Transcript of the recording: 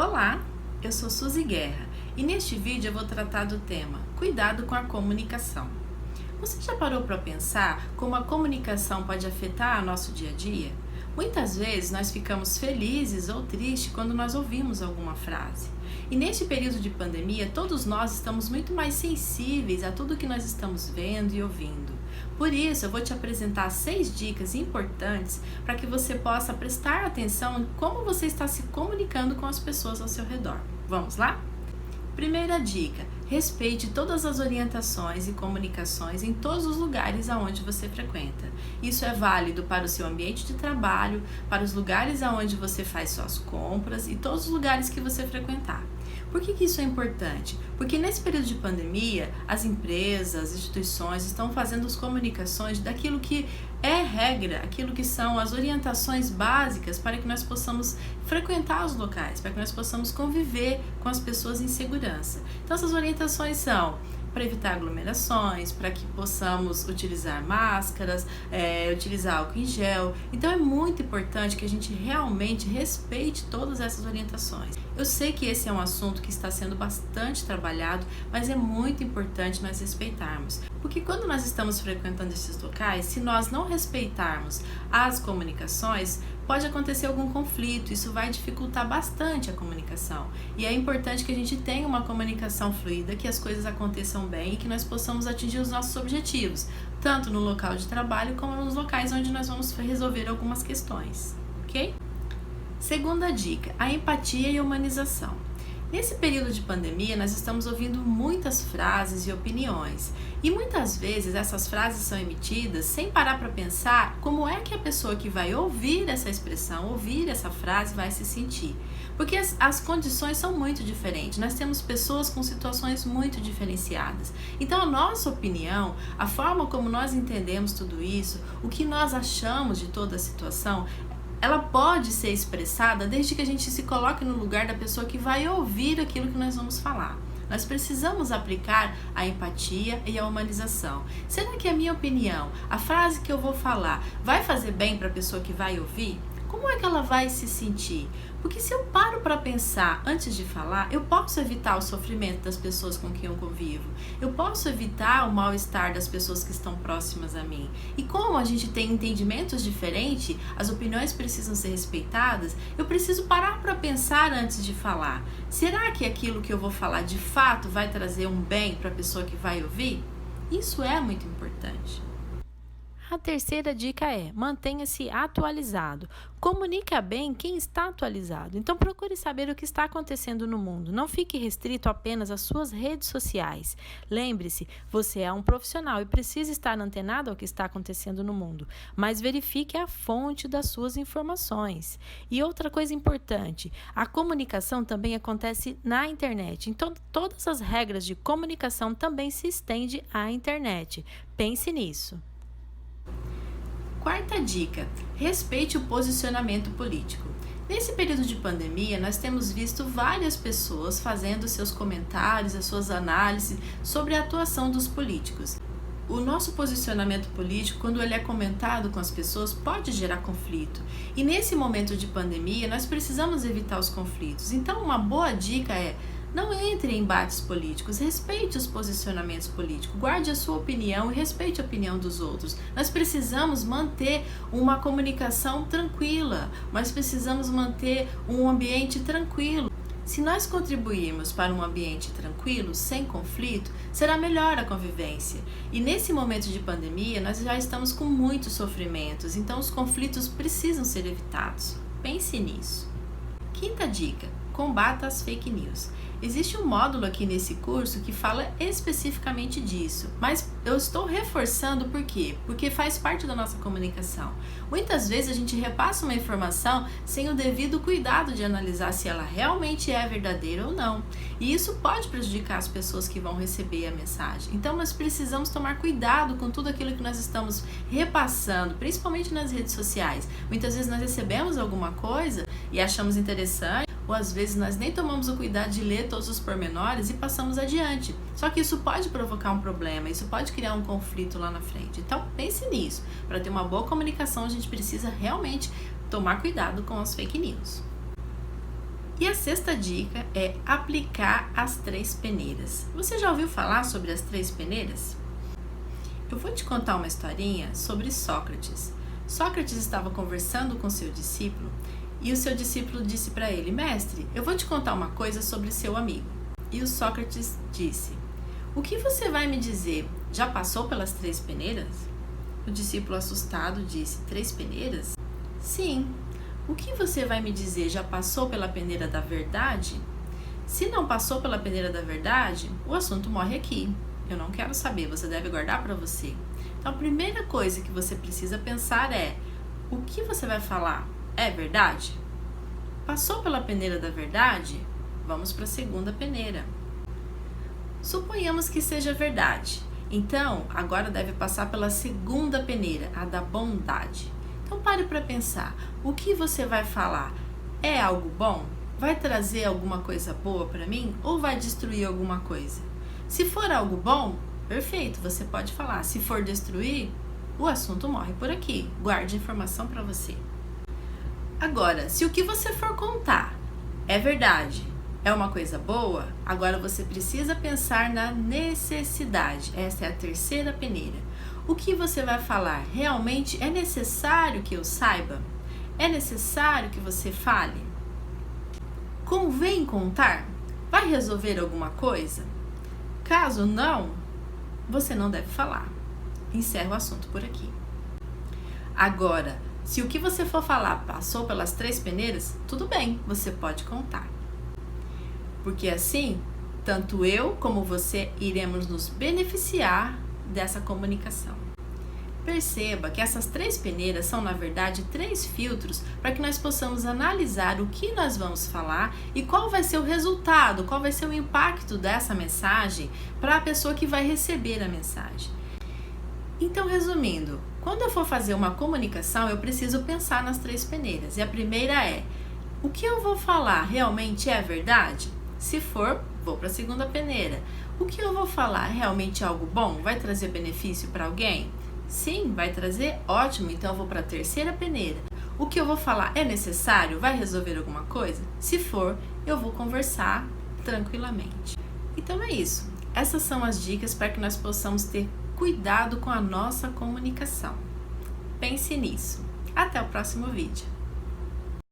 Olá, eu sou Suzy Guerra e neste vídeo eu vou tratar do tema Cuidado com a comunicação. Você já parou para pensar como a comunicação pode afetar o nosso dia a dia? Muitas vezes nós ficamos felizes ou tristes quando nós ouvimos alguma frase. E neste período de pandemia, todos nós estamos muito mais sensíveis a tudo que nós estamos vendo e ouvindo. Por isso, eu vou te apresentar 6 dicas importantes para que você possa prestar atenção em como você está se comunicando com as pessoas ao seu redor. Vamos lá? Primeira dica: respeite todas as orientações e comunicações em todos os lugares aonde você frequenta. Isso é válido para o seu ambiente de trabalho, para os lugares aonde você faz suas compras e todos os lugares que você frequentar. Por que isso é importante? Porque nesse período de pandemia, as empresas, as instituições estão fazendo as comunicações daquilo que é regra, aquilo que são as orientações básicas para que nós possamos frequentar os locais, para que nós possamos conviver com as pessoas em segurança. Então essas orientações são para evitar aglomerações, para que possamos utilizar máscaras, utilizar álcool em gel. Então é muito importante que a gente realmente respeite todas essas orientações. Eu sei que esse é um assunto que está sendo bastante trabalhado, mas é muito importante nós respeitarmos. Porque quando nós estamos frequentando esses locais, se nós não respeitarmos as comunicações, pode acontecer algum conflito, isso vai dificultar bastante a comunicação. E é importante que a gente tenha uma comunicação fluida, que as coisas aconteçam bem e que nós possamos atingir os nossos objetivos, tanto no local de trabalho como nos locais onde nós vamos resolver algumas questões, ok? Segunda dica: a empatia e a humanização. Nesse período de pandemia, nós estamos ouvindo muitas frases e opiniões. E muitas vezes essas frases são emitidas sem parar para pensar como é que a pessoa que vai ouvir essa expressão, ouvir essa frase, vai se sentir. Porque as condições são muito diferentes. Nós temos pessoas com situações muito diferenciadas. Então a nossa opinião, a forma como nós entendemos tudo isso, o que nós achamos de toda a situação, ela pode ser expressada desde que a gente se coloque no lugar da pessoa que vai ouvir aquilo que nós vamos falar. Nós precisamos aplicar a empatia e a humanização. Será que a minha opinião, a frase que eu vou falar, vai fazer bem para a pessoa que vai ouvir? Como é que ela vai se sentir? Porque se eu paro para pensar antes de falar, eu posso evitar o sofrimento das pessoas com quem eu convivo. Eu posso evitar o mal-estar das pessoas que estão próximas a mim. E como a gente tem entendimentos diferentes, as opiniões precisam ser respeitadas, eu preciso parar para pensar antes de falar. Será que aquilo que eu vou falar de fato vai trazer um bem para a pessoa que vai ouvir? Isso é muito importante. A terceira dica é: mantenha-se atualizado. Comunica bem quem está atualizado. Então procure saber o que está acontecendo no mundo. Não fique restrito apenas às suas redes sociais. Lembre-se, você é um profissional e precisa estar antenado ao que está acontecendo no mundo. Mas verifique a fonte das suas informações. E outra coisa importante, a comunicação também acontece na internet. Então todas as regras de comunicação também se estendem à internet. Pense nisso. Quarta dica: respeite o posicionamento político. Nesse período de pandemia, nós temos visto várias pessoas fazendo seus comentários, as suas análises sobre a atuação dos políticos. O nosso posicionamento político, quando ele é comentado com as pessoas, pode gerar conflito. E nesse momento de pandemia, nós precisamos evitar os conflitos. Então, uma boa dica é: não entre em embates políticos, respeite os posicionamentos políticos, guarde a sua opinião e respeite a opinião dos outros. Nós precisamos manter uma comunicação tranquila, nós precisamos manter um ambiente tranquilo. Se nós contribuirmos para um ambiente tranquilo, sem conflito, será melhor a convivência. E nesse momento de pandemia, nós já estamos com muitos sofrimentos, então os conflitos precisam ser evitados. Pense nisso. Quinta dica: combata as fake news. Existe um módulo aqui nesse curso que fala especificamente disso, mas eu estou reforçando por quê? Porque faz parte da nossa comunicação. Muitas vezes a gente repassa uma informação sem o devido cuidado de analisar se ela realmente é verdadeira ou não. E isso pode prejudicar as pessoas que vão receber a mensagem. Então nós precisamos tomar cuidado com tudo aquilo que nós estamos repassando, principalmente nas redes sociais. Muitas vezes nós recebemos alguma coisa e achamos interessante, ou às vezes nós nem tomamos o cuidado de ler todos os pormenores e passamos adiante. Só que isso pode provocar um problema, isso pode criar um conflito lá na frente. Então pense nisso. Para ter uma boa comunicação, a gente precisa realmente tomar cuidado com as fake news. E a sexta dica é aplicar as 3 peneiras. Você já ouviu falar sobre as 3 peneiras? Eu vou te contar uma historinha sobre Sócrates. Sócrates estava conversando com seu discípulo e o seu discípulo disse para ele: Mestre, eu vou te contar uma coisa sobre seu amigo. E o Sócrates disse: O que você vai me dizer? Já passou pelas 3 peneiras? O discípulo assustado disse: 3 peneiras? Sim. O que você vai me dizer? Já passou pela peneira da verdade? Se não passou pela peneira da verdade, o assunto morre aqui. Eu não quero saber, você deve guardar para você. Então a primeira coisa que você precisa pensar é: o que você vai falar é verdade? Passou pela peneira da verdade? Vamos para a segunda peneira. Suponhamos que seja verdade. Então, agora deve passar pela segunda peneira, a da bondade. Então pare para pensar, o que você vai falar é algo bom? Vai trazer alguma coisa boa para mim ou vai destruir alguma coisa? Se for algo bom, perfeito, você pode falar. Se for destruir, o assunto morre por aqui. Guarde a informação para você. Agora, se o que você for contar é verdade, é uma coisa boa, agora você precisa pensar na necessidade. Essa é a terceira peneira. O que você vai falar realmente é necessário que eu saiba? É necessário que você fale? Convém contar? Vai resolver alguma coisa? Caso não, você não deve falar. Encerra o assunto por aqui. Agora, se o que você for falar passou pelas 3 peneiras, tudo bem, você pode contar. Porque assim, tanto eu como você iremos nos beneficiar dessa comunicação. Perceba que essas 3 peneiras são, na verdade, 3 filtros para que nós possamos analisar o que nós vamos falar e qual vai ser o resultado, qual vai ser o impacto dessa mensagem para a pessoa que vai receber a mensagem. Então, resumindo, quando eu for fazer uma comunicação, eu preciso pensar nas 3 peneiras. E a primeira é: o que eu vou falar realmente é verdade? Se for, vou para a segunda peneira. O que eu vou falar realmente é algo bom? Vai trazer benefício para alguém? Sim, vai trazer? Ótimo, então eu vou para a terceira peneira. O que eu vou falar é necessário? Vai resolver alguma coisa? Se for, eu vou conversar tranquilamente. Então é isso. Essas são as dicas para que nós possamos ter cuidado com a nossa comunicação. Pense nisso. Até o próximo vídeo.